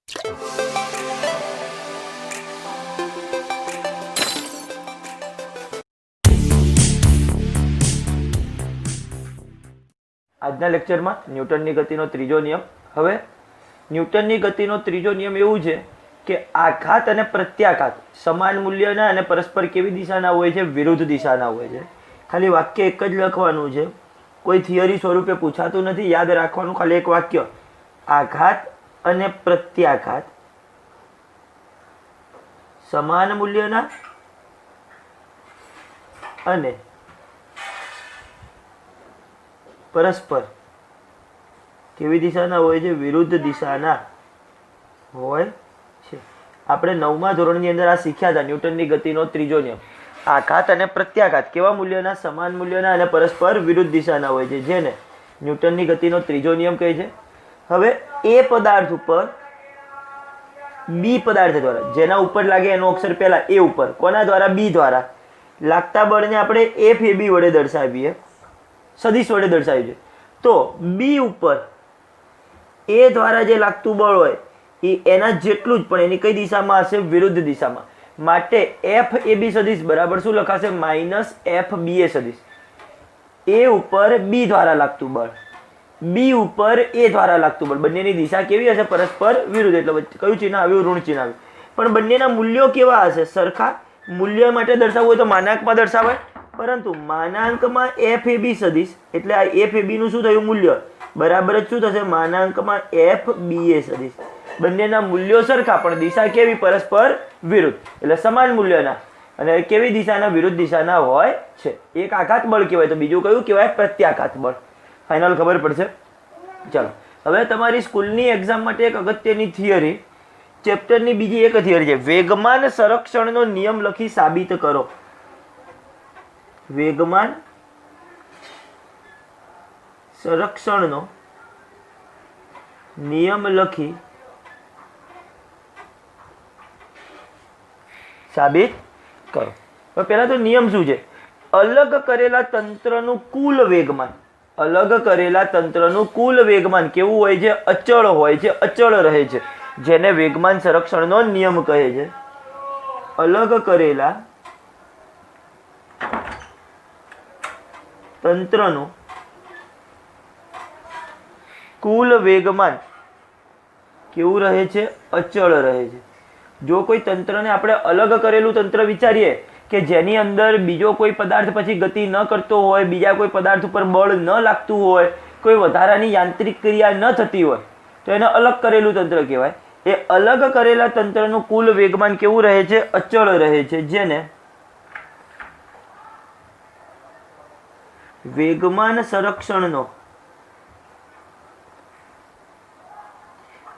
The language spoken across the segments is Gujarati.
આજના લેક્ચરમાં ન્યૂટનની ગતિનો ત્રીજો નિયમ. હવે ન્યૂટનની ગતિનો ત્રીજો નિયમ એવું છે કે આઘાત અને પ્રત્યાઘાત સમાન મૂલ્યના અને પરસ્પર કેવી દિશાના હોય છે? વિરુદ્ધ દિશાના હોય છે. ખાલી વાક્ય એક જ લખવાનું છે, કોઈ થિયરી સ્વરૂપે પૂછાતું નથી. યાદ રાખવાનું ખાલી એક વાક્ય, આઘાત અને પ્રત્યાઘાત સમાન મૂલ્યના અને પરસ્પર કેવી દિશાના હોય છે? વિરુદ્ધ દિશાના હોય છે. આપણે 9મા ધોરણની અંદર આ શીખ્યા હતા, ન્યૂટનની ગતિનો ત્રીજો નિયમ. આઘાત અને પ્રત્યાઘાત કેવા મૂલ્યના? સમાન મૂલ્યના અને પરસ્પર વિરુદ્ધ દિશાના હોય છે, જેને ન્યૂટનની ગતિનો ત્રીજો નિયમ કહે છે. હવે એ પદાર્થ ઉપર બી પદાર્થ દ્વારા, જેના ઉપર લાગે એનો અક્ષર પહેલા એ ઉપર, કોના દ્વારા? બી દ્વારા લાગતા બળને આપણે એફ એ બી વડે દર્શાવીએ, સદિશ વડે દર્શાવીએ છે. તો બી ઉપર એ દ્વારા જે લાગતું બળ હોય એ એના જેટલું જ, પણ એની કઈ દિશામાં હશે? વિરુદ્ધ દિશામાં. માટે એફ એ બી સદિશ બરાબર શું લખાશે? માઇનસ એફ બી એ સદિશ. એ ઉપર બી દ્વારા લાગતું બળ, બી ઉપર એ દ્વારા લાગતું બળ, બંનેની દિશા કેવી હશે? પરસ્પર વિરુદ્ધ. એટલે કયું ચિહ્ન આવ્યું? ઋણ ચિહ્ન આવ્યું. પણ બંનેના મૂલ્યો કેવા હશે? સરખા. મૂલ્ય માટે દર્શાવવું હોય તો માનાંકમાં દર્શાવાય, પરંતુ માનાંકમાં એફ એ બી સદિશ, એટલે આ એફ એ બી નું શું થયું? મૂલ્ય બરાબર જ શું થશે? માનાંકમાં એફ બી એ સદિશ. બંનેના મૂલ્યો સરખા, પણ દિશા કેવી? પરસ્પર વિરુદ્ધ. એટલે સમાન મૂલ્યના અને કેવી દિશાના? વિરુદ્ધ દિશાના હોય છે. એક આઘાત બળ કહેવાય, તો બીજું કયું કહેવાય? પ્રત્યાઘાત બળ. ફાઇનલ ખબર પડશે. ચાલો, હવે તમારી સ્કૂલની એક્ઝામ માટે એક અગત્યની થિયરી, ચેપ્ટરની બીજી એક થિયરી છે, વેગમાન સંરક્ષણનો નિયમ લખી સાબિત કરો. વેગમાન સંરક્ષણનો નિયમ લખી સાબિત કરો. હવે પહેલા તો નિયમ શું છે? અલગ કરેલા તંત્રનું કુલ વેગમાન, અલગ કરેલા તંત્રનું કુલ વેગમાન કેવું હોય છે? અચળ હોય છે, અચળ રહે છે, જેને વેગમાન સંરક્ષણનો નિયમ કહે છે. અલગ કરેલા તંત્રનું કુલ વેગમાન કેવું રહે છે? અચળ રહે છે. જો કોઈ તંત્રને આપણે અલગ કરેલું તંત્ર વિચારીએ કે જેની અંદર બીજો કોઈ પદાર્થ પછી ગતિ ન કરતો હોય, બીજા કોઈ પદાર્થ ઉપર બળ ન લાગતું હોય, કોઈ વધારાની યાંત્રિક ક્રિયા ન થતી હોય, તો એને અલગ કરેલું તંત્ર કહેવાય. એ અલગ કરેલા તંત્રનું કુલ વેગમાન કેવું રહે છે? અચળ રહે છે, જેને વેગમાન સંરક્ષણનો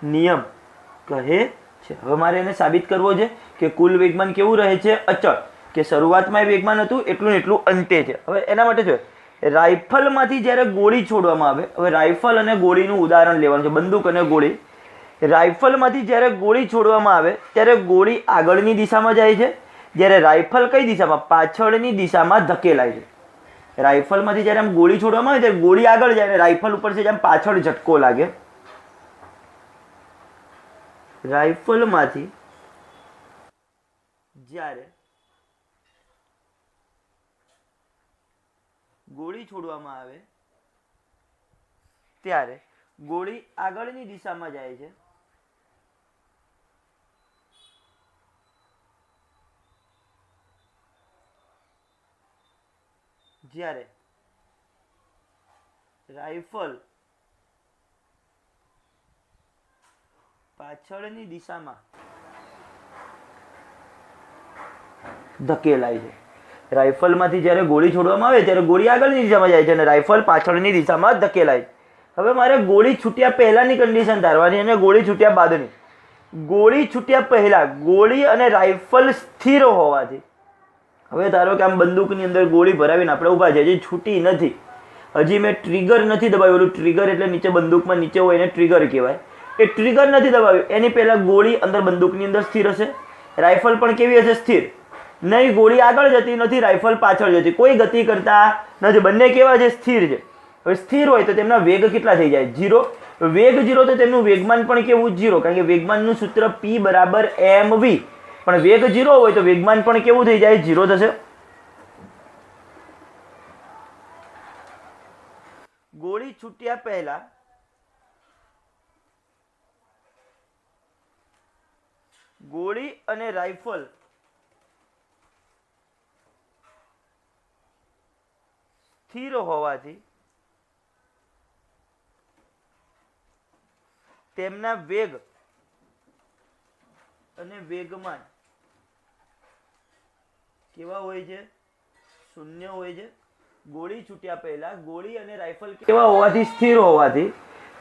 નિયમ કહે છે. હવે મારે એને સાબિત કરવો છે કે કુલ વેગમાન કેવું રહે છે? અચળ. કે શરૂઆતમાં વેગમાન હતું એટલું ને એટલું અંતે છે. હવે એના માટે જો રાઇફલમાંથી જ્યારે ગોળી છોડવામાં આવે, હવે રાઇફલ અને ગોળીનું ઉદાહરણ લેવાનું છે, બંદૂક અને ગોળી. રાઇફલમાંથી જ્યારે ગોળી છોડવામાં આવે ત્યારે ગોળી આગળની દિશામાં જાય છે, જ્યારે રાઇફલ કઈ દિશામાં? પાછળની દિશામાં ધકેલાય છે. રાઇફલમાંથી જ્યારે આમ ગોળી છોડવામાં આવે ત્યારે ગોળી આગળ જાય, રાઇફલ ઉપર છે જેમ પાછળ ઝટકો લાગે. રાઇફલમાંથી જ્યારે ગોળી છોડવામાં આવે ત્યારે ગોળી આગળની દિશામાં જાય છે, જ્યારે રાઇફલ પાછળની દિશામાં ધકેલાય છે. રાઇફલમાંથી જ્યારે ગોળી છોડવામાં આવે ત્યારે ગોળી આગળની દિશામાં જાય છે અને રાઇફલ પાછળની દિશામાં ધકેલાય છે. હવે મારે ગોળી છૂટ્યા પહેલાની કન્ડિશન ધારવાની અને ગોળી છૂટ્યા બાદની. ગોળી છૂટ્યા પહેલા ગોળી અને રાઇફલ સ્થિર હોવાથી, હવે ધારો કે આમ બંદૂકની અંદર ગોળી ભરાવીને આપણે ઊભા છે, હજી છૂટી નથી, હજી મેં ટ્રિગર નથી દબાવેલું. ટ્રિગર એટલે નીચે બંદૂકમાં નીચે હોય એને ટ્રિગર કહેવાય. એ ટ્રિગર નથી દબાવ્યું, એની પહેલા ગોળી અંદર બંદૂકની અંદર સ્થિર હશે, રાઇફલ પણ કેવી હશે? સ્થિર. નહીં ગોળી આગળ જતી નથી, રાઇફલ પાછળ જતી, કોઈ ગતિ કરતા નથી, બંને કેવા છે? સ્થિર છે. હવે સ્થિર હોય તો તેમના વેગ કેટલા થઈ જાય? 0. વેગ 0 તો તેમનું વેગમાન પણ કેવું 0, કારણ કે વેગમાનનું સૂત્ર p બરાબર mv, પણ વેગ 0 હોય તો વેગમાન પણ કેવું થઈ જાય 0 થશે. ગોળી છૂટ્યા પહેલા ગોળી અને રાઇફલ સ્થિર હોવાથી તેમના વેગ અને વેગમાન કેવા હોય છે? શૂન્ય હોય છે. ગોળી છૂટ્યા પહેલા ગોળી અને રાઇફલ કેવા હોવાથી? સ્થિર હોવાથી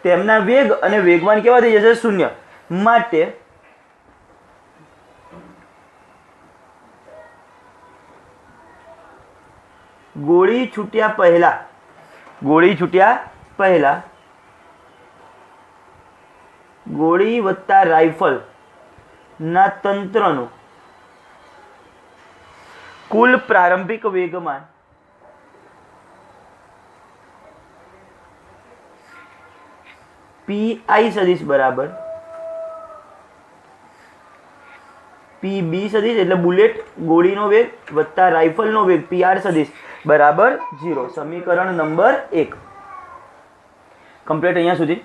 તેમના વેગ અને વેગમાન કેવા થઈ જશે? શૂન્ય. માટે ગોળી છૂટ્યા પહેલા ગોળી વત્તા રાઇફલ ના તંત્રનું કુલ પ્રારંભિક વેગમાન પી સદિશ બરાબર પી સદિશ એટલે બુલેટ ગોળીનો વેગ વત્તા રાઇફલનો વેગ PR સદિશ બરાબર 0. સમીકરણ નંબર 1 કમ્પ્લીટ. અહીંયા સુધી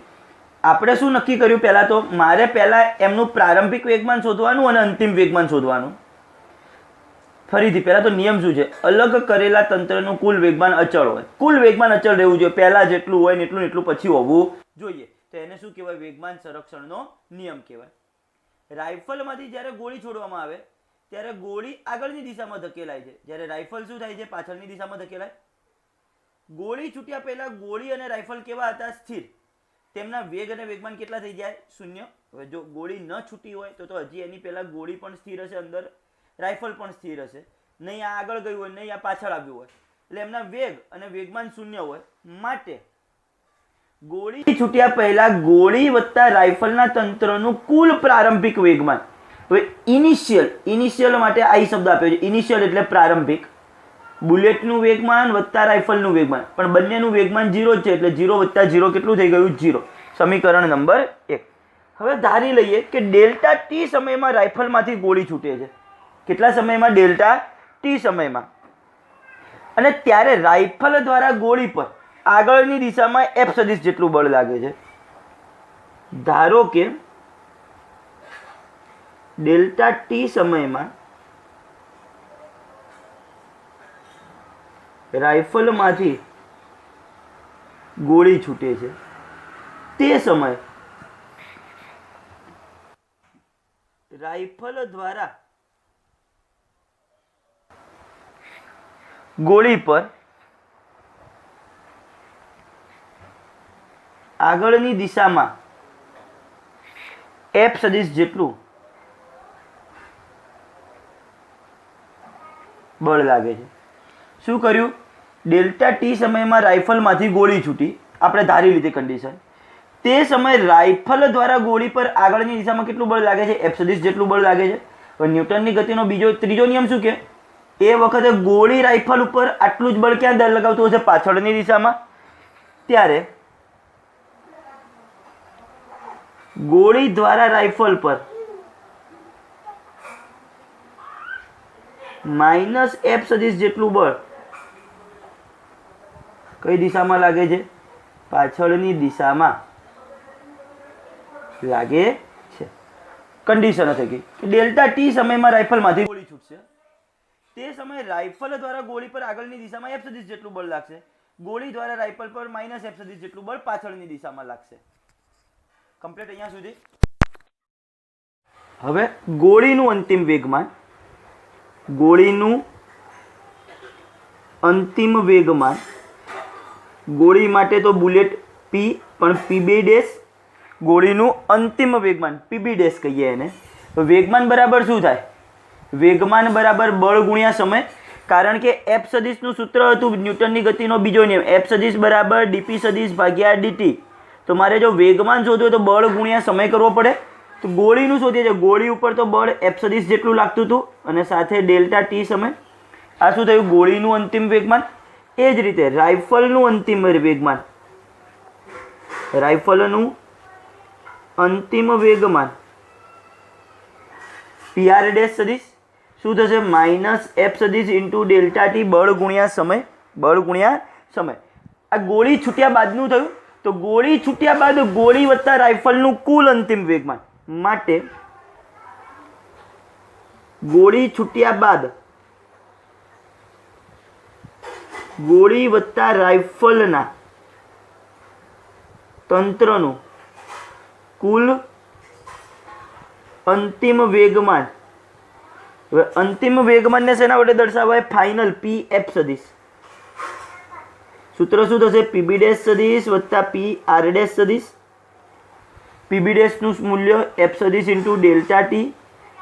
આપણે શું નક્કી કર્યું? પહેલા તો મારે પહેલા એમનું પ્રારંભિક વેગમાન શોધવાનું અને અંતિમ વેગમાન શોધવાનું. ફરીથી પહેલા તો નિયમ શું છે? અલગ કરેલા તંત્રનું કુલ વેગમાન અચળ હોય. કુલ વેગમાન અચળ રહેવું જોઈએ. પહેલા જેટલું હોય ને એટલું પછી હોવું જોઈએ. તો એને શું કહેવાય? વેગમાન સંરક્ષણનો નિયમ કહેવાય. રાઇફલમાંથી જ્યારે ગોળી છોડવામાં આવે ત્યારે ગોળી આગળની દિશામાં ધકેલાય છે, જ્યારે રાઇફલ શું થાય છે? પાછળની દિશામાં ધકેલાય. ગોળી છૂટ્યા પહેલા ગોળી અને રાઇફલ કેવા હતા? સ્થિર. તેમના વેગ અને વેગમાન કેટલા થઈ જાય? શૂન્ય. હવે જો ગોળી ન છૂટી હોય તો હજી એની પહેલા ગોળી પણ સ્થિર હશે, અંદર રાઇફલ પણ સ્થિર હશે. નહીં આ આગળ ગયું હોય, નહીં આ પાછળ આવ્યું હોય, એટલે એમના વેગ અને વેગમાન શૂન્ય હોય. માટે ગોળી છૂટ્યા પહેલા ગોળી વત્તા રાઇફલના તંત્રનું કુલ પ્રારંભિક વેગમાન. હવે ઇનિશિયલ માટે આ શબ્દ આપ્યો છે. ઇનિશિયલ એટલે પ્રારંભિક. બુલેટનું વેગમાન વત્તા રાઇફલનું વેગમાન, પણ બંનેનું વેગમાન 0 છે, એટલે 0 વત્તા 0 કેટલું થઈ ગયું? 0. સમીકરણ નંબર 1. હવે ધારી લઈએ કે ડેલ્ટા ટી સમયમાં રાઇફલમાંથી ગોળી છૂટે છે. કેટલા સમયમાં? ડેલ્ટા ટી સમયમાં. અને ત્યારે રાઇફલ દ્વારા ગોળી પર આગળની દિશામાં F સદિશ જેટલું બળ લાગે છે. ધારો કે ડેલ્ટા ટી સમયમાં રાઇફલમાંથી ગોળી છૂટે છે. તે સમયે રાઇફલ દ્વારા ગોળી પર આગળની દિશામાં F સદિશ જેટલું બળ લાગે છે. શું કર્યું? ડેલ્ટા ટી સમયમાં રાઇફલમાંથી ગોળી છૂટી, આપણે ધારી લીધી કન્ડિશન. તે સમયે રાઇફલ દ્વારા ગોળી પર આગળની દિશામાં કેટલું બળ લાગે છે? F સદિશ જેટલું બળ લાગે છે. હવે ન્યૂટનની ગતિનો ત્રીજો નિયમ શું કે? એ વખતે ગોળી રાઇફલ ઉપર આટલું જ બળ ક્યાં લગાવતું હશે? પાછળની દિશામાં. ત્યારે ગોળી દ્વારા રાઇફલ પર -F સદિશ જેટલું બળ કઈ દિશામાં લાગે છે? પાછળની દિશામાં લાગે છે. કન્ડિશન થઈ ગઈ કે ડેલ્ટા ટી સમયમાં રાઇફલમાંથી ગોળી છૂટશે. તે સમયે રાઇફલ દ્વારા ગોળી પર આગળની દિશામાં F સદિશ જેટલું બળ લાગશે. ગોળી દ્વારા રાઇફલ પર -F સદિશ જેટલું બળ પાછળની દિશામાં લાગશે. કમ્પ્લીટ અહીંયા સુધી. હવે ગોળીનું અંતિમ વેગમાન ગોળી માટે તો બુલેટ P, પણ PB', ગોળીનું અંતિમ વેગમાન PB' કહીએ એને. વેગમાન બરાબર શું થાય? વેગમાન બરાબર બળ ગુણ્યા સમય. કારણ કે F સદિશનું સૂત્ર હતું ન્યૂટનની ગતિનો બીજો નિયમ, F સદિશ બરાબર dP સદિશ ભાગ્યા dt. તો મારે જો વેગમાન શોધવું હોય તો બળ ગુણ્યા સમય કરવો પડે. તો ગોળીનું શોધીએ છીએ. ગોળી ઉપર તો બળ F સદિશ જેટલું લાગતું હતું અને સાથે ડેલ્ટા ટી સમય. આ શું થયું? ગોળીનું અંતિમ વેગમાન. એ જ રીતે રાઇફલનું અંતિમ વેગમાન અંતિમ વેગમાન PR ડેશ સદિશ શું થશે? માઇનસ એફ સદિશ ઇન્ટુ ડેલ્ટા ટી બળ ગુણ્યા સમય, બળ ગુણ્યા સમય. આ ગોળી છૂટ્યા બાદનું થયું, તો ગોળી છૂટ્યા બાદ ગોળી વત્તા રાઇફલનું કુલ અંતિમ વેગમાન માટે ગોળી છૂટ્યા બાદ ગોળી વત્તા રાઇફલના તંત્રનું કુલ અંતિમ વેગમાન. હવે અંતિમ વેગમાનને શેના વડે દર્શાવાય? ફાઇનલ પી એફ સદિશ. સૂત્ર શું થશે? પીબી ડેશ સદિશ વત્તા પી આર ડેશ સદિશ. પીબી ડેશનું મૂલ્ય એફ સદિશ ઇન્ટુ ડેલ્ટા ટી,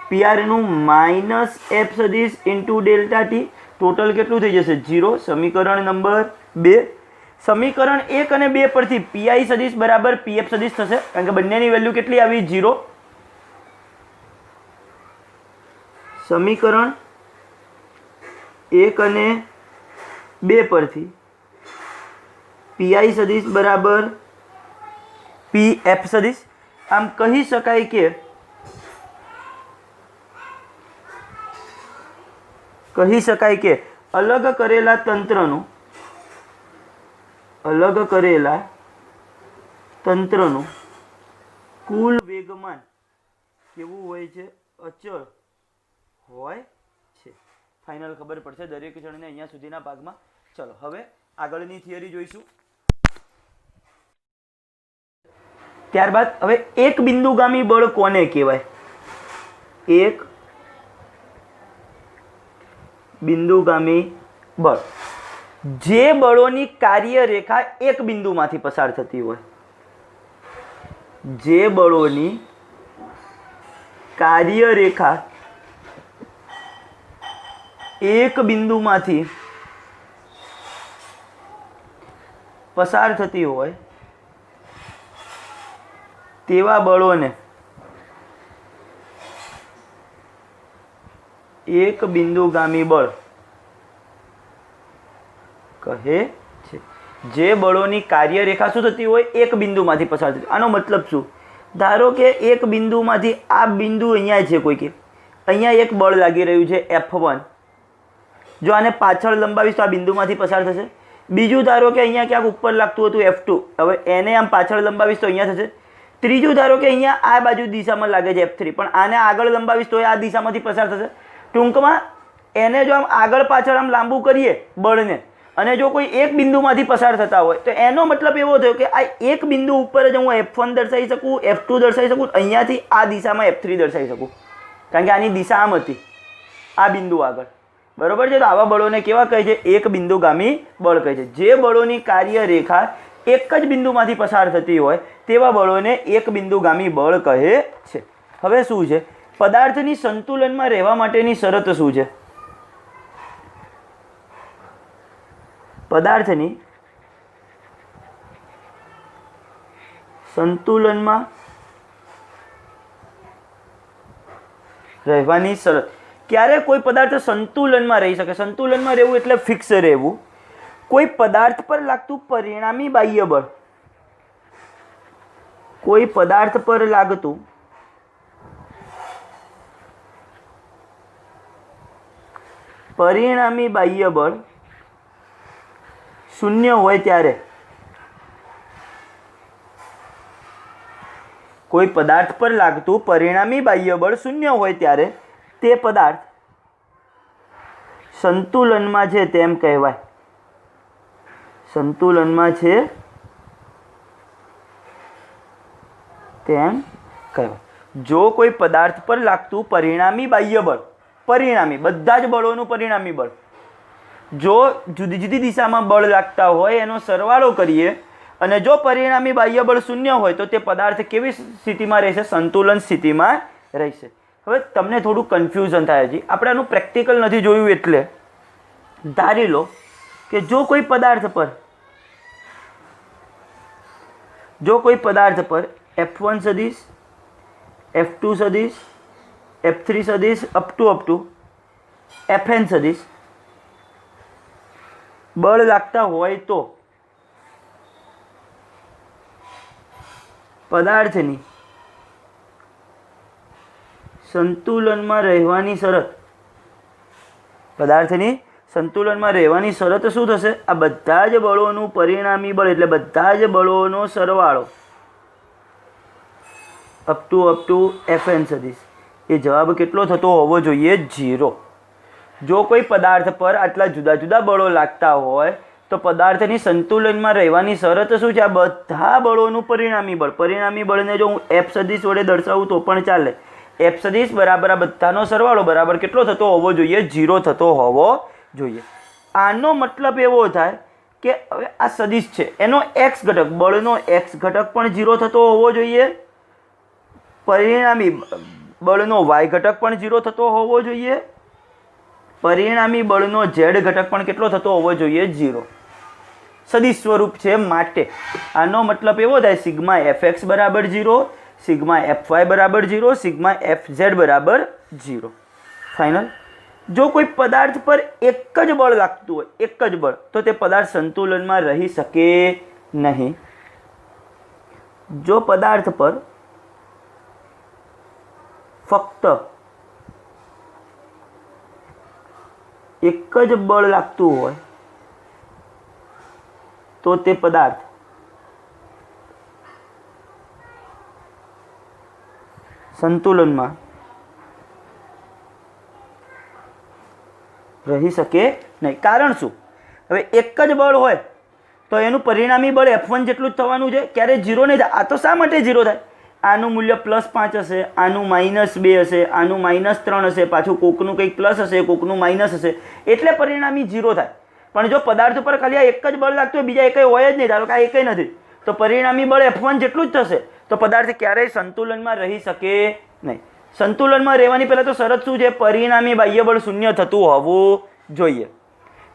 પીઆરનું માઇનસ એફ સદિશ ઇન્ટુ ડેલ્ટા ટી. ટોટલ કેટલું થઈ જશે? 0. સમીકરણ નંબર 2. સમીકરણ 1 અને 2 પરથી પીઆઈ સદિશ બરાબર પીએફ સદિશ થશે, કારણ કે બંનેની વેલ્યુ કેટલી આવી? 0. સમીકરણ 1 અને 2 પરથી પીઆઈ સદિશ બરાબર પીએફ સદિશ. આમ કહી શકાય કે અલગ કરેલા તંત્રનું કુલ વેગમાન કેવું હોય છે? અચળ હોય છે. ફાઇનલ ખબર પડશે દરેક જણને અહીંયા સુધીના ભાગમાં. ચલો હવે આગળની થિયરી જોઈશું. ત્યારબાદ હવે એક બિંદુગામી બળ કોને કહેવાય? એક બિંદુગામી બળ જે બળોની કાર્યરેખા એક બિંદુમાંથી પસાર થતી હોય. જે બળોની કાર્યરેખા એક બિંદુમાંથી પસાર થતી હોય તેવા બળોને એક બિંદુગામી બળ કહે છે. જે બળોની કાર્યરેખા શું થતી હોય? એક બિંદુમાંથી પસાર થતી. આનો મતલબ શું? ધારો કે એક બિંદુમાંથી આ બિંદુ અહીંયા છે, કોઈ કે અહીંયા એક બળ લાગી રહ્યું છે F1. જો આને પાછળ લંબાવીશ તો આ બિંદુમાંથી પસાર થશે. બીજું ધારો કે અહીંયા ક્યાંક ઉપર લાગતું હતું F2, હવે એને આમ પાછળ લંબાવીશ તો અહીંયા થશે. ત્રીજું ધારો કે અહીંયા આ બાજુ દિશામાં લાગે છે F3, પણ આને આગળ લંબાવીશ તો આ દિશામાંથી પસાર થશે. ટૂંકમાં એને જો આમ આગળ પાછળ આમ લાંબુ કરીએ બળને, અને જો કોઈ એક બિંદુમાંથી પસાર થતા હોય તો એનો મતલબ એવો થયો કે આ એક બિંદુ ઉપર જ હું F1 દર્શાવી શકું, F2 દર્શાવી શકું, અહીંયાથી આ દિશામાં F3 દર્શાવી શકું, કારણ કે આની દિશા આમ હતી આ બિંદુ આગળ. બરોબર છે? તો આવા બળોને કેવા કહે છે? એક બિંદુગામી બળ કહે છે. જે બળોની કાર્યરેખા એક જ બિંદુમાંથી પસાર થતી હોય તેવા બળોને એક બિંદુગામી બળ કહે છે. હવે શું છે? પદાર્થની સંતુલનમાં રહેવા માટેની શરત શું છે? પદાર્થની સંતુલનમાં રહેવાની શરત. ક્યારે કોઈ પદાર્થ સંતુલનમાં રહી શકે? સંતુલનમાં રહેવું એટલે ફિક્સ રહેવું. કોઈ પદાર્થ પર લાગતું પરિણામી બાહ્ય બળ, કોઈ પદાર્થ પર લાગતું પરિણામી બાહ્ય બળ શૂન્ય હોય ત્યારે, કોઈ પદાર્થ પર લાગતું પરિણામી બાહ્ય બળ શૂન્ય હોય ત્યારે તે પદાર્થ સંતુલનમાં છે તેમ કહેવાય. સંતુલનમાં છે તેમ કહેવાય. જો કોઈ પદાર્થ પર લાગતું પરિણામી બાહ્ય બળ, પરિણામી બધા જ બળોનું પરિણામી બળ, જો જુદી જુદી દિશામાં બળ લાગતા હોય એનો સરવાળો કરીએ અને જો પરિણામી બાહ્ય બળ શૂન્ય હોય તો તે પદાર્થ કેવી સ્થિતિમાં રહેશે? સંતુલન સ્થિતિમાં રહેશે. હવે તમને થોડું કન્ફ્યુઝન થાય છે, આપણે આનું પ્રેક્ટિકલ નથી જોયું, એટલે ધારી લો કે જો કોઈ પદાર્થ પર F1 સદિશ, F2 સદિશ, F3 સદિશ અપ ટુ Fn સદિશ બળ લાગતા હોય તો પદાર્થની સંતુલનમાં રહેવાની શરત, પદાર્થની સંતુલનમાં રહેવાની શરત શું થશે? આ બધા જ બળોનું પરિણામી બળ એટલે બધા જ બળોનો સરવાળો અપ ટુ Fn સદીશ, એ જવાબ કેટલો થતો હોવો જોઈએ? 0. જો કોઈ પદાર્થ પર આટલા જુદા જુદા બળો લાગતા હોય તો પદાર્થની સંતુલનમાં રહેવાની શરત શું છે? આ બધા બળોનું પરિણામી બળ. પરિણામી બળને જો હું F સદીશ વડે દર્શાવું તો પણ ચાલે. F સદીશ બરાબર આ બધાનો સરવાળો બરાબર કેટલો થતો હોવો જોઈએ? 0 થતો હોવો જોઈએ. આનો મતલબ એવો થાય કે હવે આ સદીશ છે એનો x ઘટક, બળનો x ઘટક પણ 0 થતો હોવો જોઈએ, પરિણામી બળનો y ઘટક પણ 0 થતો હોવો જોઈએ, પરિણામી બળનો z ઘટક પણ કેટલો થતો હોવો જોઈએ? 0. સદિશ સ્વરૂપ છે માટે આનો મતલબ એવો થાય સિગ્મા fx બરાબર 0, સિગ્મા fy બરાબર 0, સિગ્મા fz બરાબર 0. ફાઇનલ. જો કોઈ પદાર્થ પર એક જ બળ લાગતું હોય, એક જ બળ, તો તે પદાર્થ સંતુલનમાં રહી શકે નહીં. જો પદાર્થ પર ફક્ત એક જ બળ લાગતું હોય તો તે પદાર્થ સંતુલનમાં રહી શકે નહીં. કારણ શું? હવે એક જ બળ હોય તો એનું પરિણામી બળ F1 જેટલું જ થવાનું છે, ક્યારે 0 નહીં થાય. આ તો શા માટે 0 થાય? આનું મૂલ્ય +5 હશે, આનું -2 હશે, આનું -3 હશે, પાછું કોકનું કંઈક પ્લસ હશે, કોકનું માઇનસ હશે, એટલે પરિણામી 0 થાય. પણ જો પદાર્થ ઉપર ખાલી આ એક જ બળ લાગતું હોય, બીજા એકય હોય જ નહીં, ધારો કે આ એકય નથી, તો પરિણામી બળ F1 જેટલું જ થશે, તો પદાર્થ ક્યારેય સંતુલનમાં રહી શકે નહીં. સંતુલનમાં રહેવાની પહેલાં તો શરત શું છે? પરિણામી બાહ્ય બળ 0 થતું હોવું જોઈએ.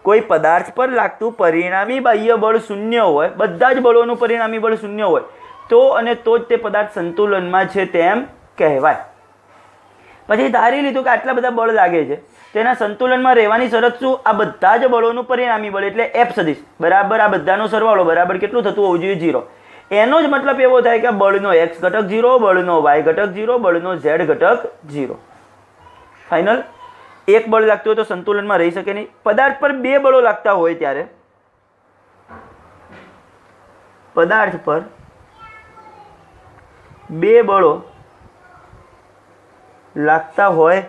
કોઈ પદાર્થ પર લાગતું પરિણામી બાહ્ય બળ 0 હોય, બધા જ બળોનું પરિણામી બળ 0 હોય તો અને તો જ તે પદાર્થ સંતુલનમાં છે તેમ કહેવાય. પછી ધારી લીધું કે આટલા બધા બળ લાગે છે, તેના સંતુલનમાં રહેવાની શરત શું? આ બધા જ બળોનું પરિણામી બળ એટલે F સદિશ બરાબર આ બધાનો સરવાળો બરાબર કેટલું થતું હોવું જોઈએ? 0. એનો જ મતલબ એવો થાય કે બળનો x ઘટક 0, બળનો y ઘટક 0, બળનો z ઘટક 0. ફાઇનલ. એક બળ લાગતું હોય તો સંતુલનમાં રહી શકે નહીં. પદાર્થ પર બે બળો લાગતા હોય ત્યારે પદાર્થ પર બે બળો લાગતા હોય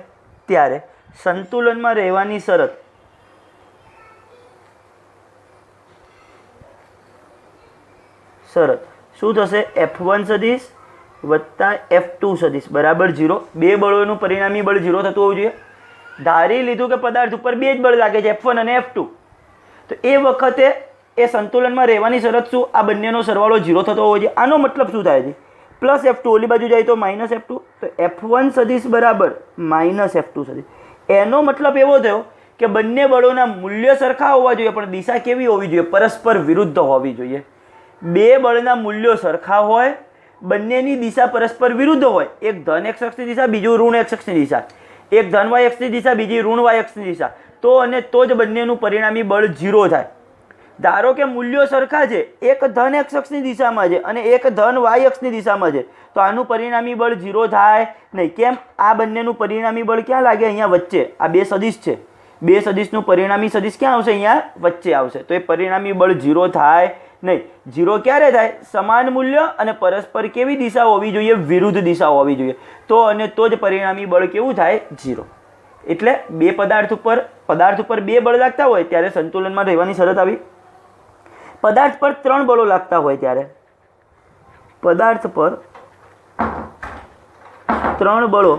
ત્યારે સંતુલનમાં રહેવાની શરત શું થશે? F1 સદિશ વત્તા F2 સદિશ બરાબર 0. બે બળોનું પરિણામી બળ 0 થતું હોવું જોઈએ. ધારી લીધું કે પદાર્થ ઉપર બે જ બળ લાગે છે, F1 અને F2, તો એ વખતે એ સંતુલનમાં રહેવાની શરત શું? આ બંનેનો સરવાળો 0 થતો હોવો જોઈએ. આનો મતલબ શું થાય છે? +F2 ઓલી બાજુ જાય તો -F2, તો F1 સદિશ બરાબર -F2 સદિશ. એનો મતલબ એવો થયો કે બંને બળોના મૂલ્ય સરખા હોવા જોઈએ, પણ દિશા કેવી હોવી જોઈએ? પરસ્પર વિરુદ્ધ હોવી જોઈએ. બે બળના મૂલ્યો સરખા હોય, બંનેની દિશા પરસ્પર વિરુદ્ધ હોય, એક ધન x અક્ષની દિશા, બીજું ઋણ x અક્ષની દિશા, એક ધન y અક્ષની દિશા, બીજી ઋણ y અક્ષની દિશા, તો અને તો જ બંનેનું પરિણામી બળ 0 થાય. ધારો કે મૂલ્યો સરખા છે, એક ધન x અક્ષની દિશામાં છે અને એક ધન y અક્ષની દિશામાં છે, તો આનું પરિણામી બળ 0 થાય નહીં. કેમ? આ બંનેનું પરિણામી બળ ક્યાં લાગે? અહીંયા વચ્ચે. આ બે સદિશ છે, બે સદિશનું પરિણામી સદિશ ક્યાં આવશે? અહીંયા વચ્ચે આવશે, તો એ પરિણામી બળ 0 થાય નહીં. 0 ક્યારે થાય? સમાન મૂલ્ય અને પરસ્પર કેવી દિશા હોવી જોઈએ? વિરુદ્ધ દિશા હોવી જોઈએ, તો અને તો જ પરિણામી બળ કેવું થાય? 0. એટલે બે પદાર્થ ઉપર બે બળ લાગતા હોય ત્યારે સંતુલનમાં રહેવાની શરત આવી. પદાર્થ પર 3 બળો લાગતા હોય ત્યારે પદાર્થ પર 3 બળો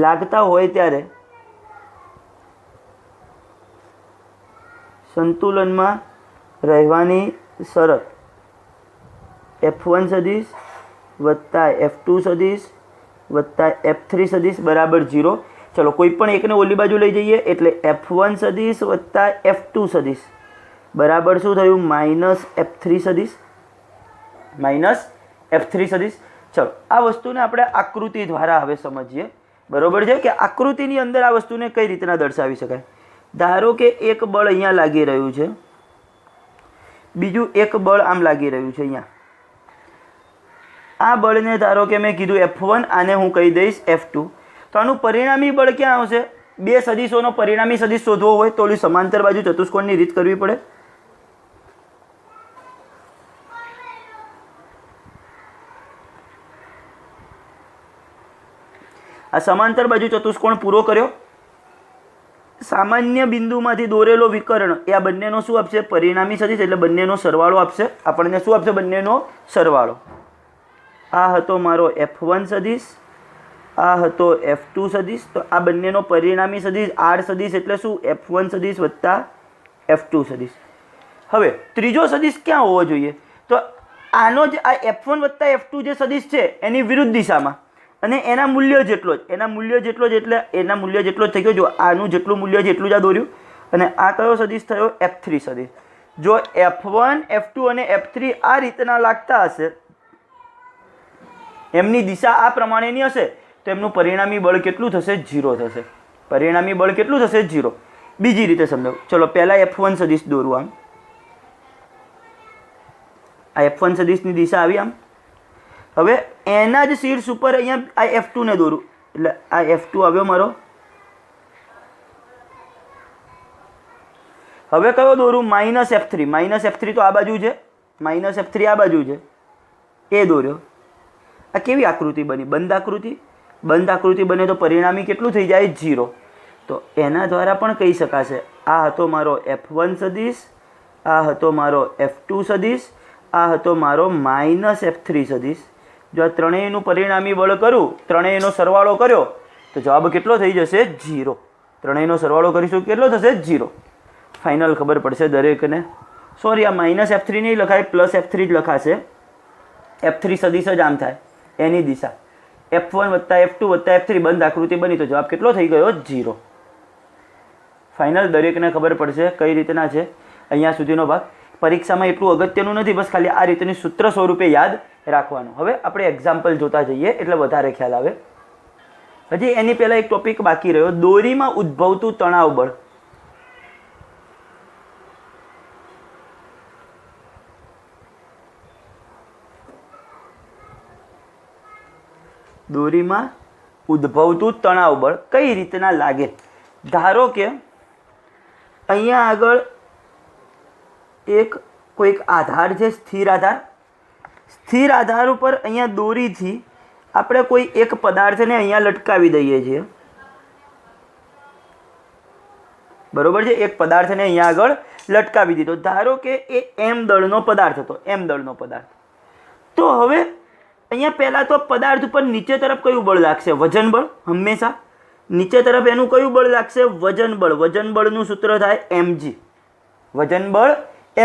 લાગતા હોય ત્યારે સંતુલનમાં રહેવાની શરત F1 સદિશ વત્તા F2 સદિશ વત્તા F3 સદિશ બરાબર 0. ચલો કોઈ પણ એકને ઓલી બાજુ લઈ જઈએ એટલે F1 સદિશ વત્તા F2 સદિશ બરાબર શું થયું? -F3 સદિશ. ચલો આ વસ્તુને આપણે આકૃતિ દ્વારા હવે સમજીએ. બરોબર છે કે આકૃતિની અંદર આ વસ્તુને કઈ રીતના દર્શાવી શકાય? ધારો કે એક બળ અહીંયા લાગી રહ્યું છે, બીજું એક બળ આમ લાગી રહ્યું છે અહીંયા. આ બળને ધારો કે મેં કીધું F1, આને હું કહી દઈશ F2. તો આનું પરિણામી બળ ક્યાં આવશે? બે સદિશોનો પરિણામી સદિશ શોધવો હોય તો ઓલી સમાંતર બાજુ ચતુષ્કોણની રીત કરવી પડે. આ સમાંતર બાજુ ચતુષ્કોણ પૂરો કર્યો. સામાન્ય બિંદુમાંથી દોરેલો વિકર્ણ એ આ બંનેનો શું આપશે? પરિણામી સદિશ, એટલે બંનેનો સરવાળો આપશે. આપણને શું આપશે? બંનેનો સરવાળો. આ હતો મારો F1 સદિશ, આ હતો F2 સદિશ. તો આ બંનેનો પરિણામી સદિશ R સદિશ એટલે શું? F1 સદિશ વત્તા F2 સદિશ. હવે ત્રીજો સદિશ ક્યાં હોવો જોઈએ? તો આનો જ આ F1 વત્તા F2 જે સદિશ છે એની વિરુદ્ધ દિશામાં અને એના મૂલ્ય જેટલો જ, એના મૂલ્ય જેટલો જ, એટલે એના મૂલ્ય જેટલો જ થઈ ગયો. જો આનું જેટલું મૂલ્ય છે એટલું જ આ દોર્યું. અને આ કયો સદિશ થયો? F3 સદિશ. જો F1, F2 અને F3 આ રીતના લાગતા હશે, એમની દિશા આ પ્રમાણેની હશે, તો એમનું પરિણામી બળ કેટલું થશે? 0 થશે. પરિણામી બળ કેટલું થશે? 0. બીજી રીતે સમજાવું. ચલો પહેલા F1 સદિશ દોરું. આમ આ F1 સદિશની દિશા આવી આમ. હવે એના જ શીર્ષ ઉપર અહીંયા આ F2 ને દોરું, એટલે આ F2 આવ્યો મારો. હવે કયો દોરું? -F3. -F3 તો આ બાજુ છે, -F3 આ બાજુ છે, એ દોર્યો. આ કેવી આકૃતિ બની? બંધ આકૃતિ. બંધ આકૃતિ બને તો પરિણામી કેટલું થઈ જાય? 0. તો એના દ્વારા પણ કહી શકાશે આ હતો મારો F1 સદિશ, આ હતો મારો F2 સદિશ, આ હતો મારો -F3 સદિશ. જો આ ત્રણેયનું પરિણામી બળ કરું, ત્રણેયનો સરવાળો કર્યો તો જવાબ કેટલો થઈ જશે? 0. ત્રણેયનો સરવાળો કરીશું કેટલો થશે? 0. ફાઇનલ ખબર પડશે દરેકને. સોરી, આ -F3 નહીં લખાય, +F3 જ લખાશે. F3 સદિશ જ આમ થાય, એની દિશા. F1 વત્તા F2 વત્તા F3 બંધ આકૃતિ બની તો જવાબ કેટલો થઈ ગયો? 0. ફાઇનલ દરેકને ખબર પડશે કઈ રીતના છે. અહીંયા સુધીનો ભાગ પરીક્ષામાં એટલું અગત્યનું નથી, બસ ખાલી આ રીતની સૂત્ર સ્વરૂપે યાદ રાખવાનું. હવે આપણે એક્ઝામ્પલ જોતા જઈએ એટલે વધારે ખ્યાલ આવે. હજી એની પહેલાં એક ટોપિક બાકી રહ્યો, દોરીમાં ઉદ્ભવતું તણાવ બળ. દોરીમાં ઉદ્ભવતું તણાવ બળ કઈ રીતના લાગે? ધારો કે અહીંયા આગળ કોઈક આધાર છે, સ્થિર આધાર. સ્થિર આધાર ઉપર અહીંયા દોરીથી આપણે કોઈ એક પદાર્થને અહીંયા લટકાવી દઈએ છીએ. બરોબર છે? એક પદાર્થને અહીંયા આગળ લટકાવી દીધો. ધારો કે એ M દળનો પદાર્થ હતો, M દળનો પદાર્થ. તો હવે અહીંયા પહેલાં તો પદાર્થ ઉપર નીચે તરફ કયું બળ લાગશે? વજન બળ. હંમેશા નીચે તરફ એનું કયું બળ લાગશે? વજન બળ. વજન બળનું સૂત્ર થાય mg. વજન બળ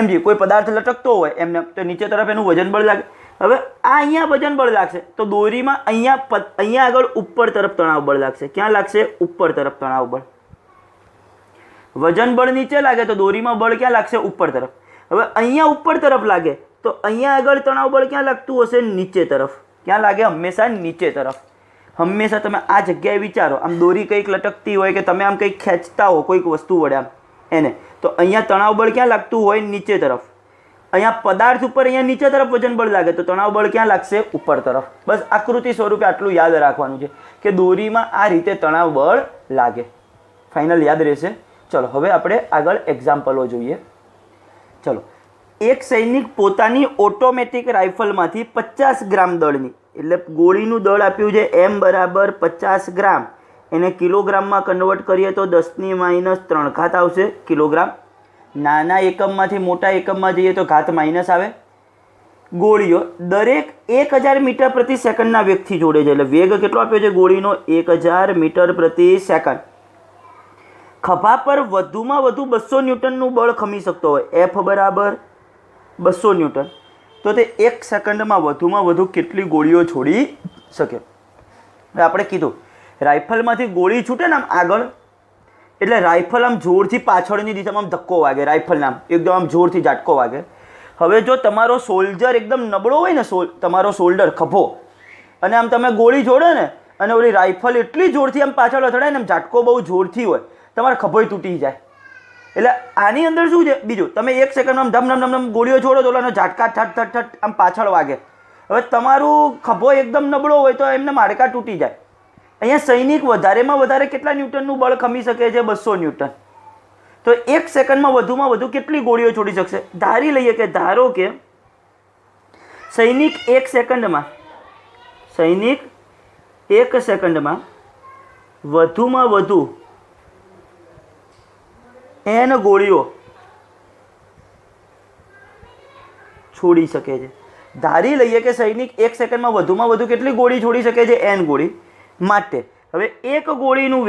mg. કોઈ પદાર્થ લટકતો હોય એમને તો નીચે તરફ એનું વજન બળ લાગે. હવે આ અહીંયા વજન બળ લાગશે તો દોરીમાં અહીંયા આગળ ઉપર તરફ તણાવ બળ લાગશે. ક્યાં લાગશે? ઉપર તરફ તણાવ બળ. વજન બળ નીચે લાગે તો દોરીમાં બળ ક્યાં લાગશે? ઉપર તરફ. હવે અહીંયા ઉપર તરફ લાગે તો અહીંયા આગળ તણાવ બળ ક્યાં લાગતું હશે? નીચે તરફ. ક્યાં લાગે? હંમેશા નીચે તરફ. હંમેશા તમે આ જગ્યાએ વિચારો, આમ દોરી કંઈક લટકતી હોય કે તમે આમ કંઈક ખેંચતા હો કોઈક વસ્તુ વડે આમ એને, તો અહીંયા તણાવ બળ ક્યાં લાગતું હોય? નીચે તરફ. અહીંયા પદાર્થ ઉપર અહીંયા નીચે તરફ વજન બળ લાગે તો તણાવ બળ ક્યાં લાગશે? ઉપર તરફ. બસ આકૃતિ સ્વરૂપે આટલું યાદ રાખવાનું છે કે દોરીમાં આ રીતે તણાવ બળ લાગે. ફાઇનલ યાદ રહેશે. ચલો હવે આપણે આગળ એક્ઝામ્પલો જોઈએ. ચલો, એક સૈનિક પોતાની ઓટોમેટિક રાઇફલમાંથી 50 ગ્રામ દળની, એટલે ગોળીનું દળ આપ્યું છે M બરાબર 50 ગ્રામ, એને કિલોગ્રામમાં કન્વર્ટ કરીએ તો 10⁻³ ઘાત આવશે કિલોગ્રામ. નાના એકમમાંથી મોટા એકમમાં જઈએ તો ઘાત માઇનસ આવે. ગોળીઓ દરેક 1000 મીટર પ્રતિ સેકન્ડના વેગથી જોડે છે, એટલે વેગ કેટલો આપ્યો છે ગોળીનો? 1000 મીટર પ્રતિ સેકન્ડ. ખભા પર વધુમાં વધુ 200 ન્યૂટનનું બળ ખમી શકતો હોય, F બરાબર 200 ન્યૂટન, તો તે 1 સેકન્ડમાં વધુમાં વધુ કેટલી ગોળીઓ છોડી શકે? આપણે કીધું રાઇફલમાંથી ગોળી છૂટે ને આમ આગળ, એટલે રાઇફલ આમ જોરથી પાછળની દિશામાં આમ ધક્કો વાગે, રાઇફલને આમ એકદમ આમ જોરથી ઝાટકો વાગે. હવે જો તમારો સોલ્જર એકદમ નબળો હોય ને, તમારો શોલ્ડર ખભો, અને આમ તમે ગોળી છોડો ને અને ઓલી રાઇફલ એટલી જોરથી આમ પાછળ અથડાય ને, આમ ઝાટકો બહુ જોરથી હોય, તમારા ખભોય તૂટી જાય. એટલે આની અંદર શું છે? બીજું, તમે 1 સેકન્ડમાં ધમ ધમ ધમ ધમ ગોળીઓ છોડો તો ઓલાનો ઝાટકા ઠટ ઠટ ઠટ આમ પાછળ વાગે હવે તમારું ખભો એકદમ નબળો હોય તો એમને માડકા તૂટી જાય. અહીંયા સૈનિક વધારેમાં વધારે કેટલા ન્યૂટનનું બળ ખમી શકે છે? 200 ન્યૂટન. તો 1 સેકન્ડમાં વધુમાં વધુ કેટલી ગોળીઓ છોડી શકશે? ધારી લઈએ કે ધારો કે સૈનિક 1 સેકન્ડમાં વધુમાં વધુ n ગોળીઓ છોડી શકે છે. ધારી લઈએ કે સૈનિક 1 સેકન્ડમાં વધુમાં વધુ કેટલી ગોળી છોડી શકે છે? n ગોળી. માટે હવે એક ગોળીનું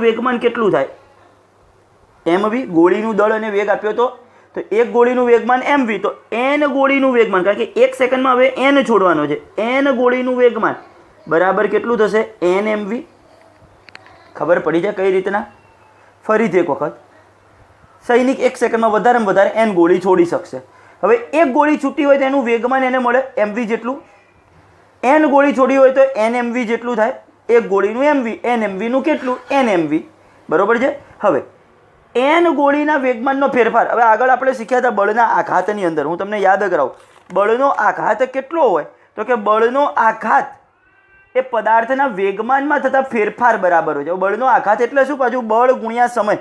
વેગમાન કેટલું થાય? mv. ગોળીનું દળ અને વેગ આપ્યો તો એક ગોળીનું વેગમાન mv. તો n ગોળીનું વેગમાન, કારણ કે 1 સેકન્ડમાં હવે n છોડવાનો છે, n ગોળીનું વેગમાન બરાબર કેટલું થશે? n mv. ખબર પડી જાય કઈ રીતના? ફરીથી એક વખત, સૈનિક 1 સેકન્ડમાં વધારેમાં વધારે n ગોળી છોડી શકશે. હવે એક ગોળી છૂટી હોય તો એનું વેગમાન એને મળે mv જેટલું. n ગોળી છોડી હોય તો n mv જેટલું થાય. એક ગોળીનું mv, n mv નું કેટલું? n mv. બરોબર છે. હવે n ગોળીના વેગમાનનો ફેરફાર. હવે આગળ આપણે શીખ્યા હતા બળના આઘાતની અંદર, હું તમને યાદ કરાવું. બળનો આઘાત કેટલો હોય? તો કે બળનો આઘાત એ પદાર્થના વેગમાનમાં થતા ફેરફાર બરાબર હોય છે. બળનો આઘાત એટલે શું? પાછું બળ ગુણ્યા સમય.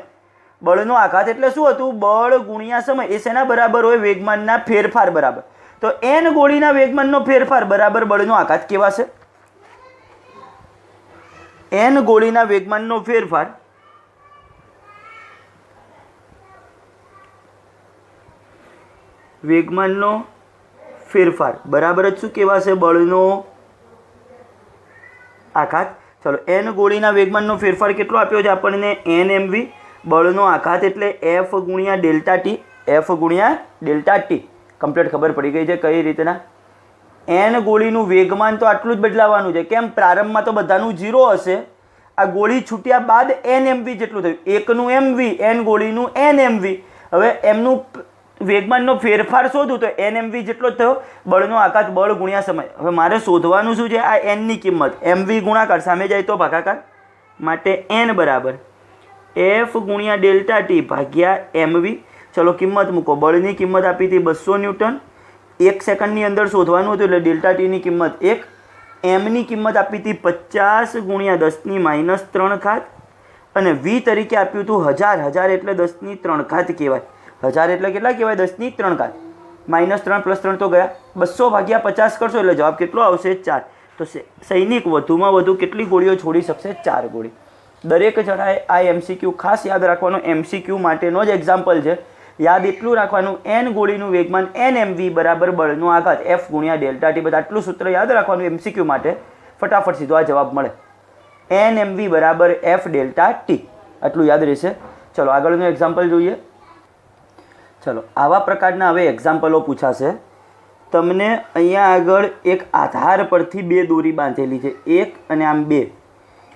બળનો આઘાત એટલે શું હતું? બળ ગુણ્યા સમય. એ શેના બરાબર હોય? વેગમાનના ફેરફાર બરાબર. તો n ગોળીના વેગમાનનો ફેરફાર બરાબર બળનો આઘાત કેવા છે? n ગોળીના વેગમાનનો ફેરફાર બરાબર જ શું કેવા છે? બળનો આઘાત. ચલો, n ગોળીના વેગમાનનો ફેરફાર કેટલો આપ્યો છે આપણને? n mv. બળનો આઘાત એટલે f ગુણ્યા ડેલ્ટા t. કમ્પ્લીટ ખબર પડી ગઈ છે કઈ રીતના? n ગોળીનું વેગમાન તો આટલું જ બદલાવાનું છે. કેમ? પ્રારંભમાં તો બધાનું 0 હશે. આ ગોળી છૂટ્યા બાદ n mv જેટલું થયું. એકનું mv, n ગોળીનું n mv. હવે એમનું વેગમાનનો ફેરફાર શોધું તો n mv જેટલો જ થયો. બળનો આઘાત બળ ગુણ્યા સમય. હવે મારે શોધવાનું શું છે? આ n ની કિંમત. mv ગુણાકાર, સામે જાય તો ભાગાકાર. માટે n બરાબર f ગુણ્યા ડેલ્ટા t ભાગ્યા mv. ચલો કિંમત મૂકો. બળની કિંમત આપી હતી 200 ન્યૂટન. 1 સેકન્ડની અંદર શોધવાનું હતું એટલે ડેલ્ટા ટીની કિંમત 1. એમની કિંમત આપી હતી 50 ગુણ્યા 10⁻³ ઘાત. અને v તરીકે આપ્યું હતું 1000. 1000 એટલે 10³ ઘાત કહેવાય. 1000 એટલે કેટલા કહેવાય? 10³ ઘાત. -3 + 3 તો ગયા. 200 ભાગ્યા 50 કરશો એટલે જવાબ કેટલો આવશે? 4. તો સૈનિક વધુમાં વધુ કેટલી ગોળીઓ છોડી શકશે? 4 ગોળી. દરેક જણાએ આ MCQ ખાસ યાદ રાખવાનો. MCQ માટેનો જ એક્ઝામ્પલ છે. યાદ એટલું રાખવાનું, n ગોળીનું વેગમાન n mv બરાબર બળનો આઘાત f ગુણ્યા ડેલ્ટા t. બધા આટલું સૂત્ર યાદ રાખવાનું MCQ માટે. ફટાફટ સીધો આ જવાબ મળે. n mv બરાબર f ડેલ્ટા t. આટલું યાદ રહેશે. ચલો આગળનું એક્ઝામ્પલ જોઈએ. ચલો, આવા પ્રકારના હવે એક્ઝામ્પલો પૂછાશે. તમને અહીંયા આગળ એક આધાર પરથી 2 દોરી બાંધેલી છે, એક અને આમ 2.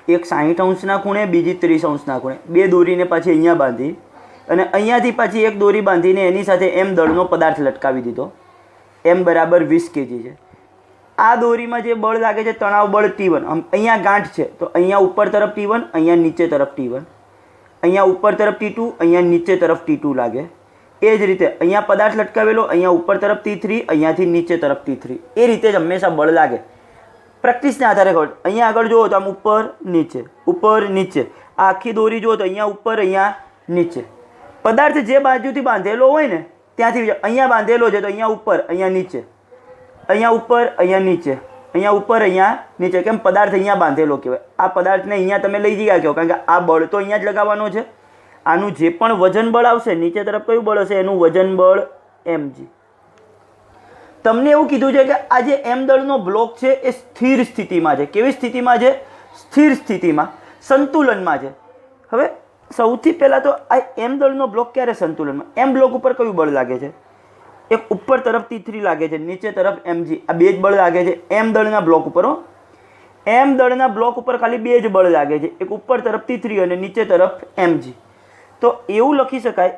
એક 60° ખૂણે, બીજી 30° ખૂણે. 2 દોરીને પાછી અહીંયા બાંધી અને અહીંયાથી પાછી એક દોરી બાંધીને એની સાથે m દળનો પદાર્થ લટકાવી દીધો. m બરાબર 20 kg છે. આ દોરીમાં જે બળ લાગે છે તણાવ બળ T1. અહીંયા ગાંઠ છે તો અહીંયા ઉપર તરફ T1, અહીંયા નીચે તરફ T1. અહીંયા ઉપર તરફ T2, અહીંયા નીચે તરફ T2 લાગે. એ જ રીતે અહીંયા પદાર્થ લટકાવેલો, અહીંયા ઉપર તરફ T3, અહીંયાથી નીચે તરફ T3. એ રીતે જ હંમેશા બળ લાગે. પ્રેક્ટિસને આધારે ખબર. અહીંયા આગળ જુઓ તો આમ ઉપર નીચે. આ આખી દોરી જુઓ તો અહીંયા ઉપર, અહીંયા નીચે. પદાર્થ જે બાજુથી બાંધેલો હોય ને ત્યાંથી અહીંયા બાંધેલો છે તો અહીંયા ઉપર, અહીંયા નીચે, અહીંયા ઉપર, અહીંયા નીચે, અહીંયા ઉપર, અહીંયા નીચે. કેમ? પદાર્થ અહીંયા બાંધેલો કહેવાય. આ પદાર્થને અહીંયા તમે લઈ ગયા કહો, કારણ કે આ બળ તો અહીંયા જ લગાવવાનો છે. આનું જે પણ વજન બળ આવશે નીચે તરફ કયું બળ હશે? એનું વજન બળ mg. તમને એવું કીધું છે કે આ જે m દળનો બ્લોક છે એ સ્થિર સ્થિતિમાં છે. કેવી સ્થિતિમાં છે? સ્થિર સ્થિતિમાં, સંતુલનમાં છે. હવે સૌથી પહેલાં તો આ m દળનો બ્લોક ક્યારે સંતુલનમાં? m બ્લોક ઉપર કયું બળ લાગે છે? એક ઉપર તરફ T3 લાગે છે, નીચે તરફ mg. આ 2 જ બળ લાગે છે m દળના બ્લોક ઉપર. m દળના બ્લોક ઉપર ખાલી 2 જ બળ લાગે છે, એક ઉપર તરફ T3 અને નીચે તરફ mg. તો એવું લખી શકાય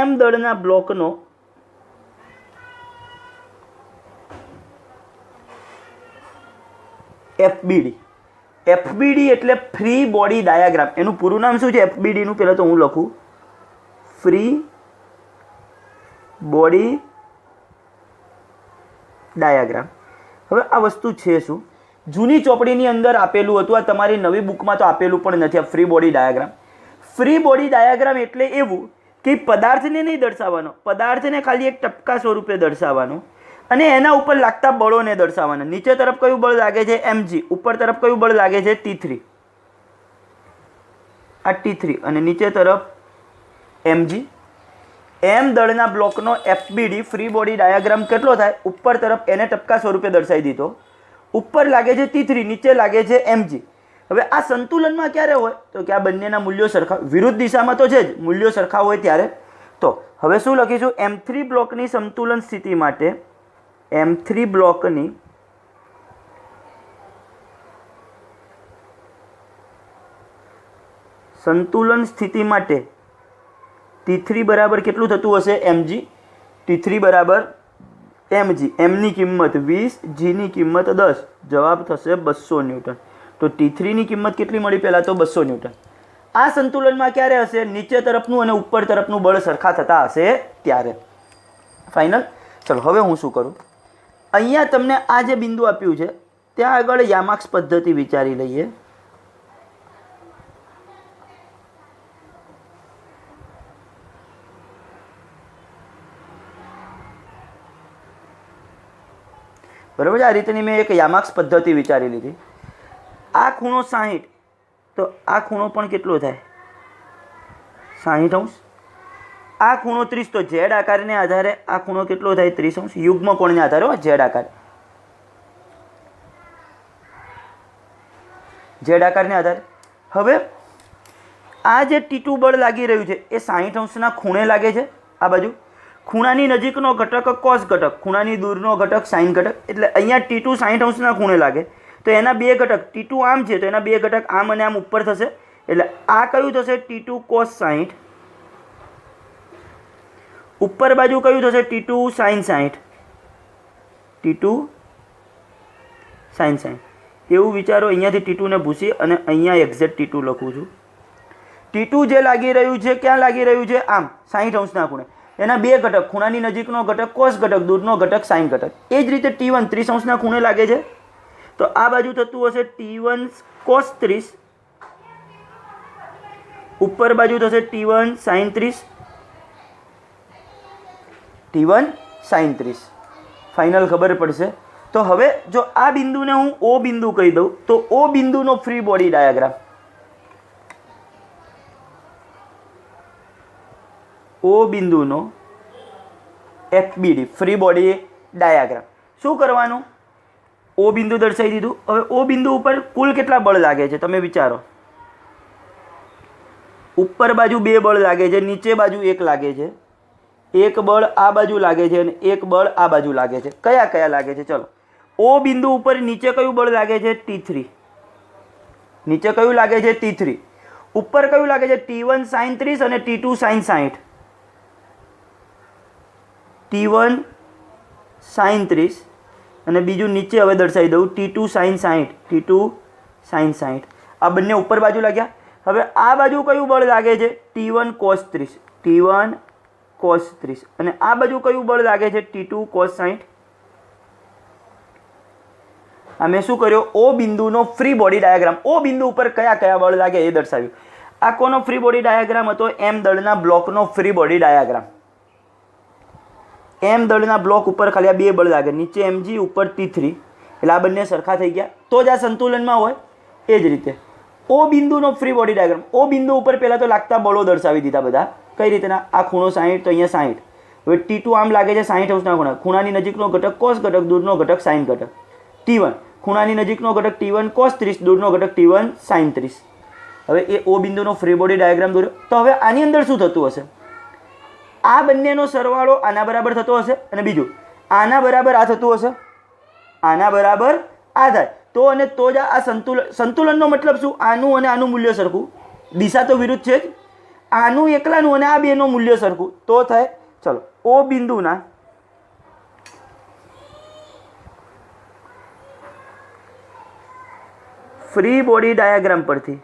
m દળના બ્લોકનો FBD. FBD એટલે ફ્રી બોડી ડાયાગ્રામ. એનું પૂરું નામ શું છે FBD નું? પહેલાં તો હું લખું, ફ્રી બોડી ડાયાગ્રામ. હવે આ વસ્તુ છે શું? જૂની ચોપડીની અંદર આપેલું હતું, આ તમારી નવી બુકમાં તો આપેલું પણ નથી. આ free body diagram. Free body diagram એટલે એવું કે પદાર્થને નહીં દર્શાવવાનો, પદાર્થને ખાલી એક ટપકા સ્વરૂપે દર્શાવવાનો અને એના ઉપર લાગતા બળોને દર્શાવવાના. નીચે તરફ કયું બળ લાગે છે? mg. ઉપર તરફ કયું બળ લાગે છે? T3. આ T3 અને નીચે તરફ mg. m દળના બ્લોકનો FBD ફ્રી બોડી ડાયાગ્રામ કેટલો થાય? ઉપર તરફ એને ટપકા સ્વરૂપે દર્શાવી દીધો. ઉપર લાગે છે T3, નીચે લાગે છે mg. હવે આ સંતુલનમાં ક્યારે હોય? તો કે આ બંનેના મૂલ્યો સરખા, વિરુદ્ધ દિશામાં તો છે જ, મૂલ્યો સરખા હોય ત્યારે. તો હવે શું લખીશું? M3 બ્લોકની સંતુલન સ્થિતિ માટે M3 બ્લોકની સંતુલન સ્થિતિ માટે T3 બરાબર કેટલું થતું હશે? mg. T3 બરાબર mg. m ની કિંમત 20, g ની કિંમત 10. જવાબ થશે 200 ન્યૂટન. તો T3 ની કિંમત કેટલી મળી? પહેલાં તો 200 ન્યૂટન. આ સંતુલનમાં ક્યારે હશે? નીચે તરફનું અને ઉપર તરફનું બળ સરખા થતા હશે ત્યારે. ફાઇનલ. ચલો હવે હું શું કરું? અહીંયા તમને આ જે બિંદુ આપ્યું છે ત્યાં આગળ યામાક્સ પદ્ધતિ વિચારી લઈએ. બરાબર છે? આ રીતની મેં એક યામાક્સ પદ્ધતિ વિચારી લીધી. આ ખૂણો 60, તો આ ખૂણો પણ કેટલો થાય? 60 અંશ. આ ખૂણો 30, તો ઝેડ આકારને આધારે આ ખૂણો કેટલો થાય? 30 અંશ. યુગ્મ કોણને આધારે ઝેડ આકાર, ઝેડ આકારને આધારે. હવે આ જે T2 બળ લાગી રહ્યું છે એ 60 અંશના ખૂણે લાગે છે. આ બાજુ ખૂણાની નજીકનો ઘટક કોસ ઘટક, ખૂણાની દૂરનો ઘટક સાઇન ઘટક. એટલે અહીંયા T2 60 અંશના ખૂણે લાગે તો એના બે ઘટક, T2 આમ છે તો એના બે ઘટક આમ અને આમ ઉપર થશે. એટલે આ કયું થશે? T2 cos 60. ઉપર બાજુ કયું થશે? T2 sin 60. T2 sin 60. એવું વિચારો. અહીંયાથી T2 ને ભૂસી અને અહીંયા એક્ઝેક્ટ T2 લખું છું. T2 જે લાગી રહ્યું છે ક્યાં લાગી રહ્યું છે? આમ 60 અંશના ખૂણે. એના બે ઘટક, ખૂણાની નજીકનો ઘટક કોસ ઘટક, દૂરનો ઘટક સાઇન ઘટક. એ જ રીતે T1 30 અંશના ખૂણે લાગે છે. તો આ બાજુ થતું હશે T1 cos 30, ઉપર બાજુ થશે T1 sin 30, T1 sin 30. Final ખબર પડશે. તો હવે જો આ બિંદુને હું O બિંદુ કહી દઉં તો O બિંદુનો ફ્રી બોડી ડાયાગ્રામ, O બિંદુનો FBD ફ્રી બોડી ડાયાગ્રામ. શું કરવાનું? O બિંદુ દર્શાવી દીધું. હવે O બિંદુ ઉપર કુલ કેટલા બળ લાગે છે તમે વિચારો. ઉપર બાજુ 2 બળ લાગે છે, નીચે બાજુ 1 લાગે છે. એક બળ આ બાજુ લાગે છે અને એક બળ આ બાજુ લાગે છે. કયા કયા લાગે છે? ચલો. O બિંદુ ઉપર નીચે કયું બળ લાગે છે? T3. નીચે કયું લાગે છે? T3. ઉપર કયું લાગે છે? T1 sin 30 અને T2 sin 60. T1 sin 30 અને બીજું નીચે હવે દર્શાવી દઉં T2 sin 60, T2 sin 60. આ બંને ઉપર બાજુ લાગ્યા. હવે આ બાજુ કયું બળ લાગે છે? T1 cos 30, T1 cos 30 અને આ બાજુ કયું બળ લાગે છે? T2 cos 60. આ મેં શું કર્યો? O બિંદુનો ફ્રી બોડી ડાયાગ્રામ. O બિંદુ ઉપર કયા કયા બળ લાગે એ દર્શાવ્યું. આ કોનો ફ્રી બોડી ડાયાગ્રામ હતો? M દળના બ્લોકનો ફ્રી બોડી ડાયાગ્રામ. M દળના બ્લોક ઉપર ખાલી આ 2 બળ લાગે, નીચે mg, ઉપર T3. એટલે આ બંને સરખા થઈ ગયા તો જ આ સંતુલનમાં હોય. એ જ રીતે O બિંદુનો ફ્રી બોડી ડાયાગ્રામ. O બિંદુ ઉપર પહેલાં તો લાગતા બળો દર્શાવી દીધા બધા. કઈ રીતના? આ ખૂણો 60 તો અહીંયા 60. હવે T2 આમ લાગે છે 60 અંશના ખૂણા, ખૂણાની નજીકનો ઘટક કોસ ઘટક, દૂરનો ઘટક સાઇન ઘટક. T1 ખૂણાની નજીકનો ઘટક T1 cos 30, દૂરનો ઘટક T1 sin 30. હવે એ O બિંદુનો ફ્રી બોડી ડાયાગ્રામ દોર્યો. તો હવે આની અંદર શું થતું હશે? આ બંનેનો સરવાળો આના બરાબર થતો હશે અને બીજું આના બરાબર આ થતું હશે, આના બરાબર આ થાય તો અને તો જ આ સંતુલનનો મતલબ શું? આનું અને આનું મૂલ્ય સરખું. દિશા તો વિરુદ્ધ છે જ. આનું એકલાનું અને આ બેનું મૂલ્ય સરખું તો થાય. ચલો. O બિંદુના ફ્રી બોડી ડાયાગ્રામ પરથી,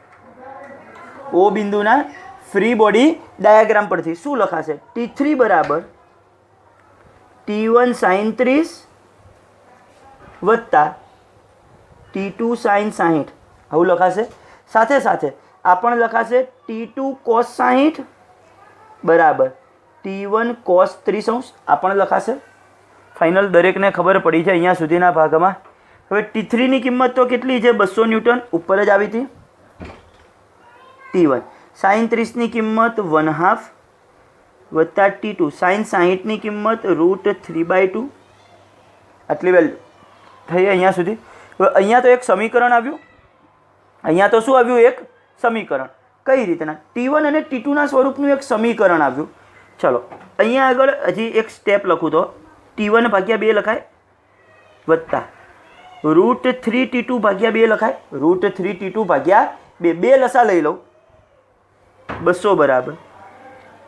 O બિંદુના ફ્રી બોડી ડાયાગ્રામ પરથી શું લખાશે? T3 બરાબર T1 sin 30 વત્તા T2 sin 60 આવું લખાશે. સાથે સાથે આ પણ લખાશે T2 cos 60 બરાબર T1 cos 30 આ પણ લખાશે. ફાઇનલ દરેકને ખબર પડી છે અહીંયા સુધીના ભાગમાં. હવે T3 ની કિંમત તો કેટલી છે? 200 ન્યૂટન ઉપર જ આવી હતી. T1 sin 30 ની કિંમત 1/2 વત્તા T2 sin 60 ની કિંમત √3/2 આટલી વેલ્યુ થઈ અહીંયા સુધી. હવે અહીંયા તો એક સમીકરણ આવ્યું. અહીંયા તો શું આવ્યું? એક સમીકરણ. કઈ રીતના? T1 અને T2 ના સ્વરૂપનું એક સમીકરણ આવ્યું. ચલો અહીંયા આગળ હજી એક સ્ટેપ લખું તો T1 ભાગ્યા 2 લખાય વત્તા √3T2 ભાગ્યા 2 લખાય. √3T2 ભાગ્યા 2 બે લસા લઈ લઉં 200 બરાબર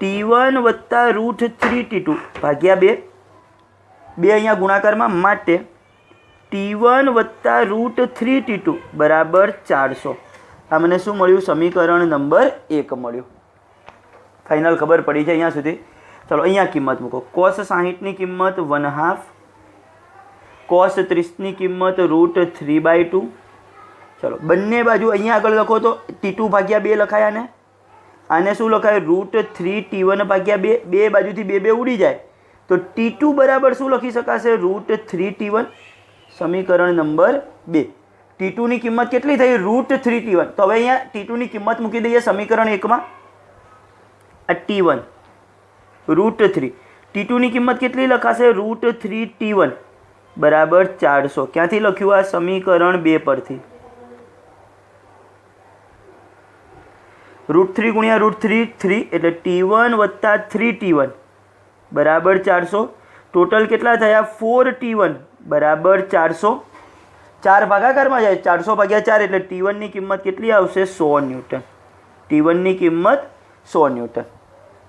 T1 વત્તા √3T2 ભાગ્યા 2 બે અહીંયા ગુણાકારમાં માટે T1 વત્તા √3T2 બરાબર 400. આ મને શું મળ્યું? સમીકરણ નંબર 1 મળ્યું. ફાઇનલ ખબર પડી છે અહીંયા સુધી. ચલો અહીંયા કિંમત મૂકો. cos 60 ની કિંમત 1/2 cos 30 ની કિંમત √3/2. ચલો બંને બાજુ અહીંયા આગળ લખો તો T2 ભાગ્યા 2 લખાય. આને શું લખાય? √3T1 ભાગ્યા 2. બે બાજુથી 2 2 ઉડી જાય તો T2 બરાબર શું લખી શકાશે? √3T1. સમીકરણ નંબર 2. T2 ની કિંમત કેટલી થઈ? √3T1. તો હવે અહીંયા T2 ની કિંમત મૂકી દઈએ સમીકરણ 1 માં. આ T1 √3 T2 ની કિંમત કેટલી લખાશે? √3T1 બરાબર 400. ક્યાંથી લખ્યું? આ સમીકરણ 2 પરથી. √3 ગુણ્યા √3 3 એટલે T1 વત્તા 3T1 બરાબર 400. ટોટલ કેટલા થયા? 4T1 બરાબર 400. 4 ભાગાકારમાં જાય 400 ભાગ્યા 4 એટલે T1 ની કિંમત કેટલી આવશે? 100 ન્યૂટન. T1 ની કિંમત 100 ન્યૂટન.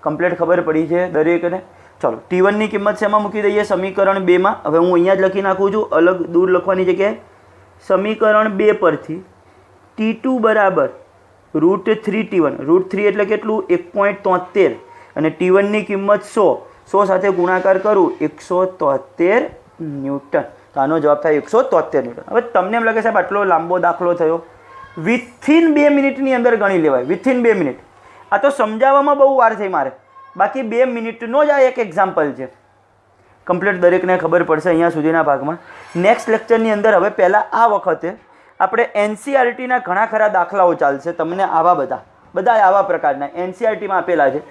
કમ્પ્લીટ ખબર પડી છે દરેકને. ચલો T1 ની કિંમત શેમાં મૂકી દઈએ? સમીકરણ 2 માં. હવે હું અહીંયા જ લખી નાખું છું, અલગ દૂર લખવાની જગ્યાએ. સમીકરણ 2 પરથી T2 બરાબર √3T1. √3 એટલે કેટલું? 1.73 અને T1 ની કિંમત 100. 100 સાથે ગુણાકાર કરું 173 ન્યૂટન. તો આનો જવાબ થાય 173 ન્યૂટન. હવે તમને એમ લાગે સાહેબ આટલો લાંબો દાખલો થયો? વિથિન 2 મિનિટની અંદર ગણી લેવાય. Within 2 minute. આ તો સમજાવવામાં બહુ વાર થઈ મારે. બાકી 2 મિનિટનો જ આ એક એક્ઝામ્પલ છે. કમ્પ્લીટ દરેકને ખબર પડશે અહીંયા સુધીના ભાગમાં. નેક્સ્ટ લેક્ચરની અંદર હવે પહેલાં આ વખતે આપણે NCERTના ઘણા ખરા દાખલાઓ ચાલશે. તમને આવા બધા આવા પ્રકારના NCERTમાં આપેલા છે.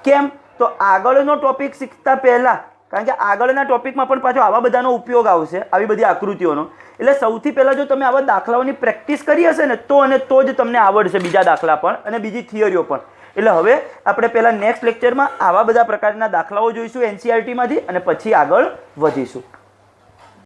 કેમ? તો આગળનો ટોપિક શીખતા પહેલાં, કારણ કે આગળના ટોપિકમાં પણ પાછો આવા બધાનો ઉપયોગ આવશે, આવી બધી આકૃતિઓનો. એટલે સૌથી પહેલાં જો તમે આવા દાખલાઓની પ્રેક્ટિસ કરી હશે ને તો જ તમને આવડશે બીજા દાખલા પણ અને બીજી થિયરીઓ પણ. એટલે હવે આપણે પહેલાં નેક્સ્ટ લેક્ચરમાં આવા બધા પ્રકારના દાખલાઓ જોઈશું NCERTમાંથી અને પછી આગળ વધીશું.